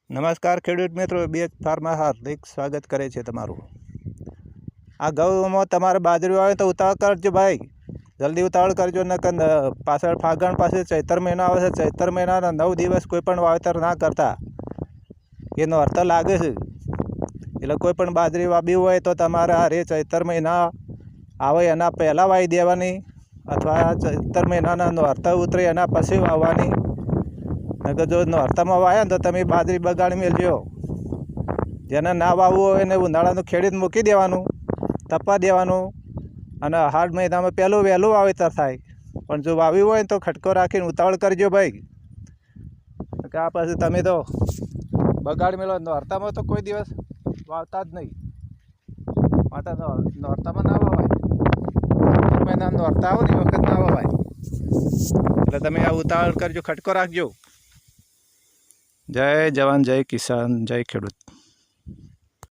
નમસ્કાર ખેડૂત મિત્રો, બેગ ફાર્મમાં હાર્દિક સ્વાગત કરે છે તમારું। આ ઘઉંમાં તમારે બાજરી આવે તો ઉતાવળ કરજો ભાઈ, જલ્દી ઉતાવળ કરજો, નકર પાછળ ફાગણ પાસે ચૈતર મહિનો આવે છે। ચૈતર મહિનાના 9 દિવસ કોઈ પણ વાવેતર ના કરતા, એનો અર્થ લાગે છે। એટલે કોઈ પણ બાજરી વાવી હોય તો તમારે અરે ચૈતર મહિના આવે એના પહેલાં વાવી દેવાની, અથવા ચૈતર મહિનાના નોરતા ઉતરે એના પછી વાવવાની। નકર જો નોરતામાં વાવ્યા તો તમે બાજરી બગાડી મેળજો। જેને ના વાવવું હોય એને ઉનાળાનું ખેડીને મૂકી દેવાનું, તપવા દેવાનું, અને હાડ મહિનામાં પહેલું વહેલું વાવેતર થાય। પણ જો વાવ્યું હોય તો ખટકો રાખીને ઉતાવળ કરજો ભાઈ, કે આ પછી તમે તો બગાડી મેળો। નોરતામાં તો કોઈ દિવસ વાવતા જ નહીં, માટે નોરતામાં ના વાવાય। મહિના નોરતા આવો ને એ વખત ના વાવાય, એટલે તમે આ ઉતાવળ કરજો, ખટકો રાખજો। જય જવાન, જય કિસાન, જય ખેડૂત।